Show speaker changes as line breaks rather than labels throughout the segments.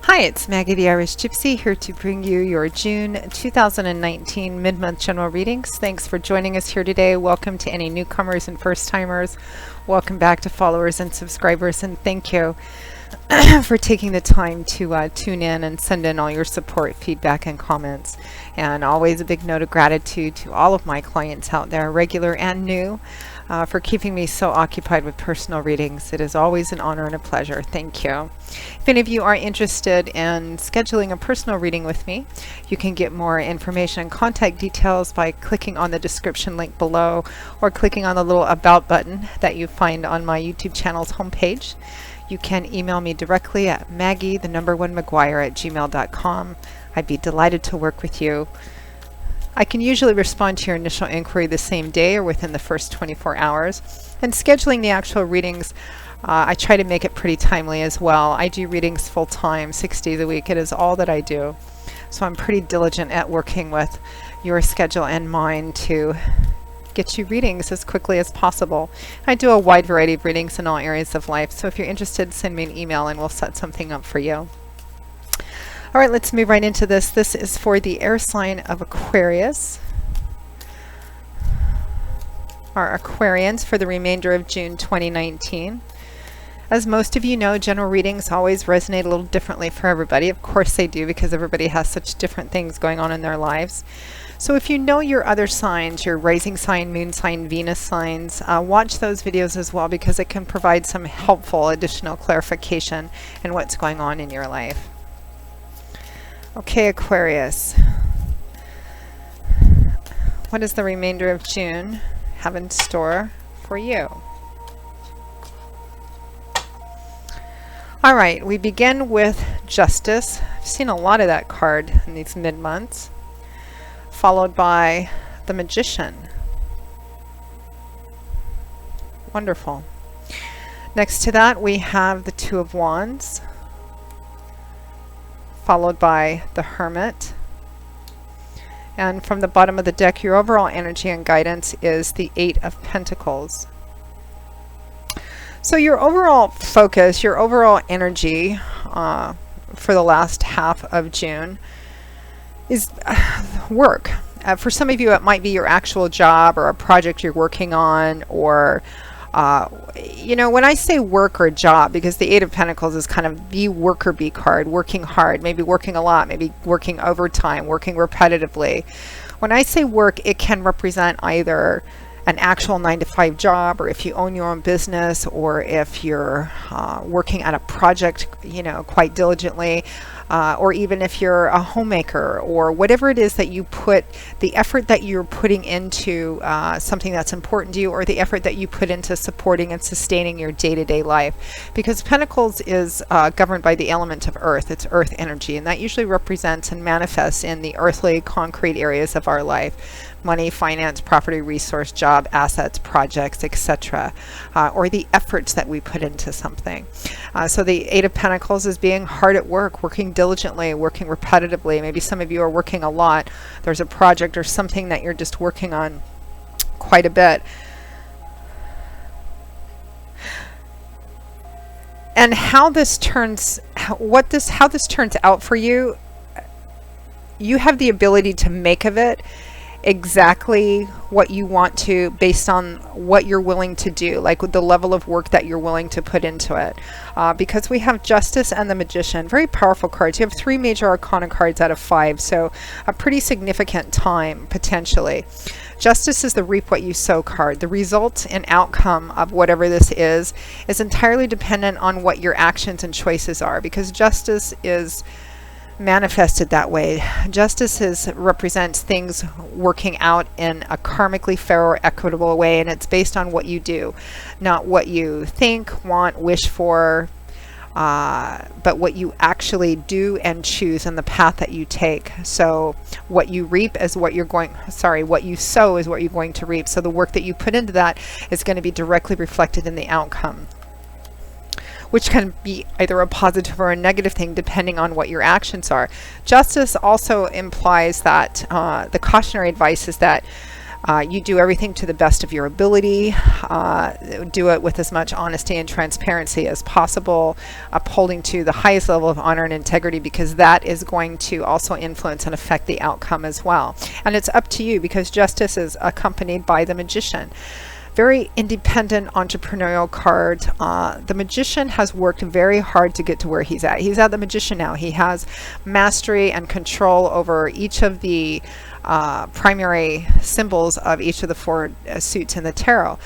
Hi, it's Maggie the Irish Gypsy here to bring you your June 2019 mid-month general readings. Thanks for joining us here today. Welcome to any newcomers and first-timers. Welcome back to followers and subscribers, and thank you for taking the time to tune in and send in all your support, feedback, and comments. And always a big note of gratitude to all of my clients out there, regular and new, for keeping me so occupied with personal readings. It is always an honor and a pleasure. Thank you. If any of you are interested in scheduling a personal reading with me, you can get more information and contact details by clicking on the description link below or clicking on the little About button that you find on my YouTube channel's homepage. You can email me directly at maggie1mcguire@gmail.com. I'd be delighted to work with you. I can usually respond to your initial inquiry the same day or within the first 24 hours. And scheduling the actual readings, I try to make it pretty timely as well. I do readings full-time, 6 days a week. It is all that I do. So I'm pretty diligent at working with your schedule and mine to get you readings as quickly as possible. I do a wide variety of readings in all areas of life. So if you're interested, send me an email and we'll set something up for you. All right, let's move right into this. This is for the air sign of Aquarius. Our Aquarians for the remainder of June 2019. As most of you know, general readings always resonate a little differently for everybody. Of course they do, because everybody has such different things going on in their lives. So if you know your other signs, your rising sign, moon sign, Venus signs, watch those videos as well, because it can provide some helpful additional clarification in what's going on in your life. Okay, Aquarius. What does the remainder of June have in store for you? All right, we begin with Justice. I've seen a lot of that card in these mid-months, followed by the Magician. Wonderful. Next to that, we have the Two of Wands, followed by the Hermit. And from the bottom of the deck, your overall energy and guidance is the Eight of Pentacles. So your overall focus, your overall energy for the last half of June is work. For some of you, it might be your actual job or a project you're working on, or you know, when I say work or job, because the Eight of Pentacles is kind of the worker bee card, working hard, maybe working a lot, maybe working overtime, working repetitively. When I say work, it can represent either an actual 9-to-5 job, or if you own your own business, or if you're working at a project, you know, quite diligently, or even if you're a homemaker, or whatever it is that you put, the effort that you're putting into something that's important to you, or the effort that you put into supporting and sustaining your day-to-day life. Because Pentacles is governed by the element of earth. It's earth energy, and that usually represents and manifests in the earthly, concrete areas of our life. Money, finance, property, resource, job, assets, projects, etc., or the efforts that we put into something. So the Eight of Pentacles is being hard at work, working diligently, working repetitively. Maybe some of you are working a lot. There's a project or something that you're just working on quite a bit. And how this turns out for you, you have the ability to make of it exactly what you want to, based on what you're willing to do, like with the level of work that you're willing to put into it. Because we have Justice and the Magician, very powerful cards. You have 3 major arcana cards out of 5, so a pretty significant time potentially. Justice is the reap what you sow card. The result and outcome of whatever this is entirely dependent on what your actions and choices are, because justice is manifested that way. Justice represents things working out in a karmically fair or equitable way, and it's based on what you do, not what you think, want, wish for, but what you actually do and choose, and the path that you take. So what you reap is what you're going, what you sow is what you're going to reap. So the work that you put into that is going to be directly reflected in the outcome, which can be either a positive or a negative thing depending on what your actions are. Justice also implies that the cautionary advice is that You do everything to the best of your ability. Do it with as much honesty and transparency as possible, upholding to the highest level of honor and integrity, because that is going to also influence and affect the outcome as well. And it's up to you, because justice is accompanied by the Magician. Very independent entrepreneurial card. The Magician has worked very hard to get to where he's at. He's at the Magician now. He has mastery and control over each of the primary symbols of each of the four suits in the tarot.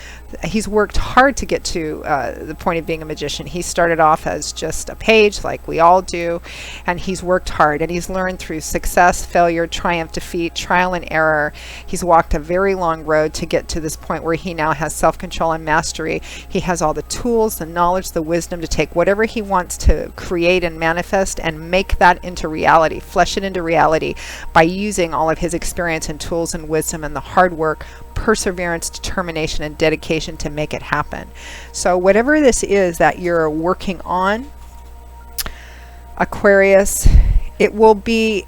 He's worked hard to get to the point of being a magician. He started off as just a page, like we all do, and he's worked hard, and he's learned through success, failure, triumph, defeat, trial and error. He's walked a very long road to get to this point where he now has self-control and mastery. He has all the tools, the knowledge, the wisdom to take whatever he wants to create and manifest and make that into reality, flesh it into reality by using all of his experience and tools and wisdom and the hard work, perseverance, determination, and dedication to make it happen. So whatever this is that you're working on, Aquarius, it will be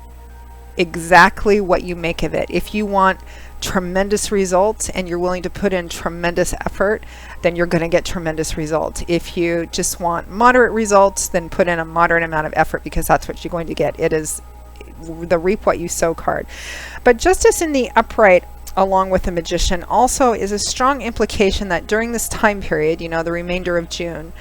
exactly what you make of it. If you want tremendous results and you're willing to put in tremendous effort, then you're going to get tremendous results. If you just want moderate results, then put in a moderate amount of effort, because that's what you're going to get. It is the reap what you sow card. But justice in the upright, along with the Magician, also is a strong implication that during this time period, you know, the remainder of June,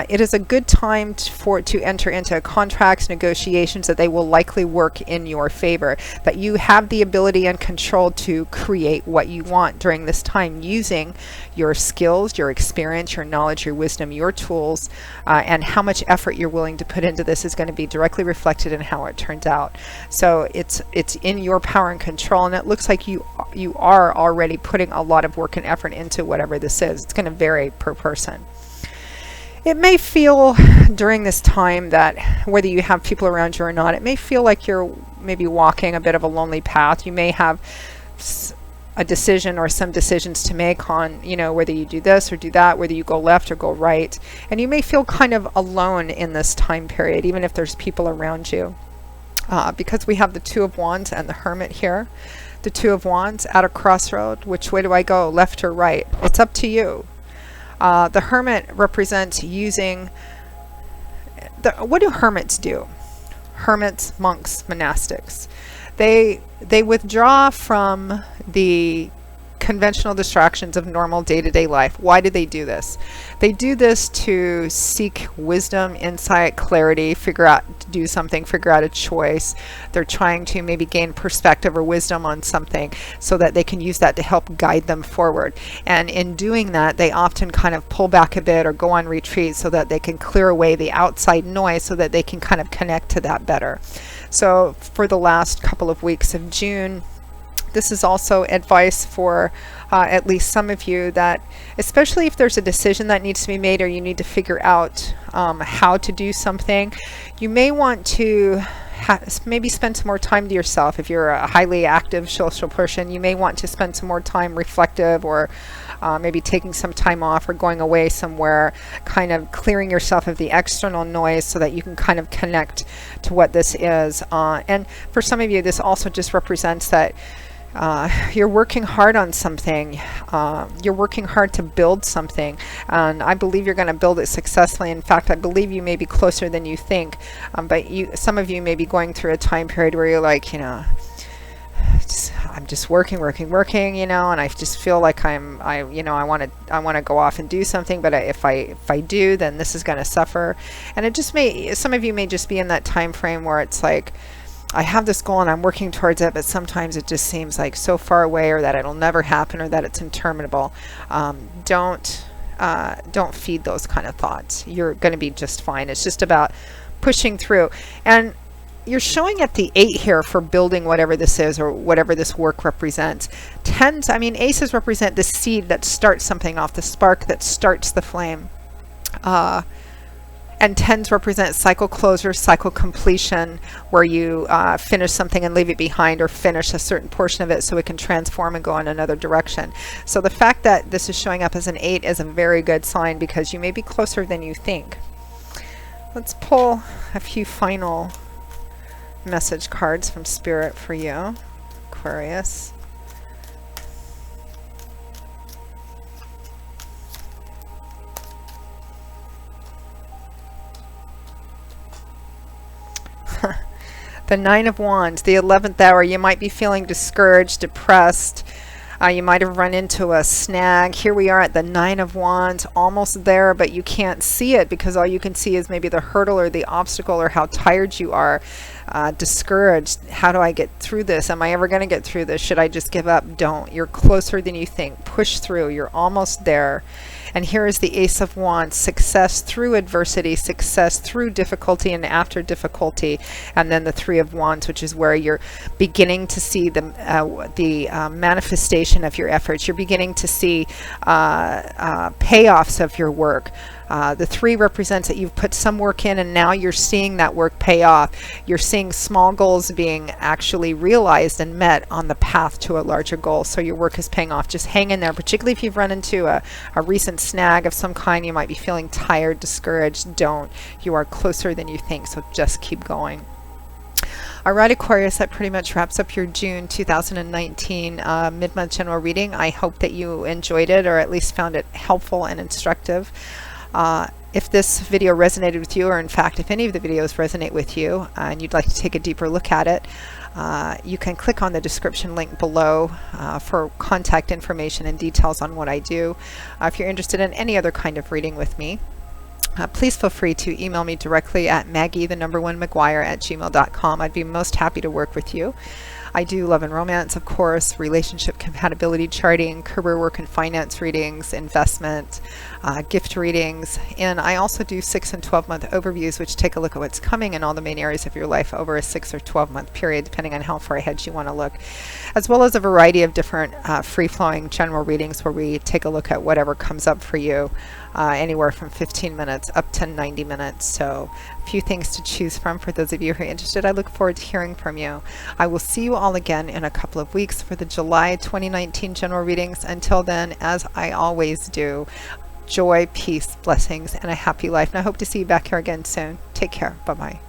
it is a good time to enter into contracts, negotiations, that they will likely work in your favor, that you have the ability and control to create what you want during this time, using your skills, your experience, your knowledge, your wisdom, your tools, and how much effort you're willing to put into this is going to be directly reflected in how it turns out. So it's in your power and control, and it looks like you are already putting a lot of work and effort into whatever this is. It's going to vary per person. It may feel during this time that, whether you have people around you or not, it may feel like you're maybe walking a bit of a lonely path. You may have a decision or some decisions to make on, you know, whether you do this or do that, whether you go left or go right. And you may feel kind of alone in this time period, even if there's people around you. Because we have the Two of Wands and the Hermit here. The Two of Wands at a crossroad. Which way do I go, left or right? It's up to you. The Hermit represents using what do hermits do? Hermits, monks, monastics. They withdraw from the conventional distractions of normal day-to-day life. Why do they do this? They do this to seek wisdom, insight, clarity, figure out a choice. They're trying to maybe gain perspective or wisdom on something so that they can use that to help guide them forward. And in doing that, they often kind of pull back a bit or go on retreat so that they can clear away the outside noise so that they can kind of connect to that better. So for the last couple of weeks of June, this is also advice for at least some of you, that especially if there's a decision that needs to be made or you need to figure out how to do something, you may want to maybe spend some more time to yourself. If you're a highly active social person, you may want to spend some more time reflective, or maybe taking some time off or going away somewhere, kind of clearing yourself of the external noise so that you can kind of connect to what this is. And for some of you, this also just represents that you're working hard on something. You're working hard to build something, and I believe you're going to build it successfully. In fact, I believe you may be closer than you think, but some of you may be going through a time period where you're like, you know, I'm just working, you know, and I just feel like I want to go off and do something, but if I do, then this is going to suffer. And it just may, some of you may just be in that time frame where it's like, I have this goal and I'm working towards it, but sometimes it just seems like so far away, or that it'll never happen, or that it's interminable. Don't feed those kind of thoughts. You're going to be just fine. It's just about pushing through. And you're showing at the 8 here for building whatever this is, or whatever this work represents. Tens, I mean, aces represent the seed that starts something off, the spark that starts the flame. And tens represent cycle closure, cycle completion, where you finish something and leave it behind, or finish a certain portion of it so it can transform and go in another direction. So the fact that this is showing up as an 8 is a very good sign, because you may be closer than you think. Let's pull a few final message cards from Spirit for you, Aquarius. The Nine of Wands, the 11th hour. You might be feeling discouraged, depressed. You might have run into a snag. Here we are at the Nine of Wands, almost there, but you can't see it because all you can see is maybe the hurdle or the obstacle or how tired you are, discouraged. How do I get through this? Am I ever going to get through this? Should I just give up? Don't. You're closer than you think. Push through. You're almost there. And here is the Ace of Wands, success through adversity, success through difficulty and after difficulty. And then the Three of Wands, which is where you're beginning to see the manifestation of your efforts. You're beginning to see payoffs of your work. The 3 represents that you've put some work in and now you're seeing that work pay off. You're seeing small goals being actually realized and met on the path to a larger goal. So your work is paying off. Just hang in there, particularly if you've run into a recent snag of some kind. You might be feeling tired, discouraged. Don't. You are closer than you think, so just keep going. All right, Aquarius, that pretty much wraps up your June 2019 mid-month general reading. I hope that you enjoyed it or at least found it helpful and instructive. If this video resonated with you, or in fact, if any of the videos resonate with you and you'd like to take a deeper look at it, you can click on the description link below for contact information and details on what I do. If you're interested in any other kind of reading with me, please feel free to email me directly at Maggie1McGuire@gmail.com. I'd be most happy to work with you. I do love and romance, of course, relationship compatibility charting, career work and finance readings, investment, gift readings, and I also do 6 and 12-month overviews, which take a look at what's coming in all the main areas of your life over a 6 or 12-month period, depending on how far ahead you want to look, as well as a variety of different free-flowing general readings where we take a look at whatever comes up for you, anywhere from 15 minutes up to 90 minutes. So a few things to choose from for those of you who are interested. I look forward to hearing from you. I will see you all again in a couple of weeks for the July 2019 general readings. Until then, as I always do, joy, peace, blessings, and a happy life. And I hope to see you back here again soon. Take care. Bye-bye.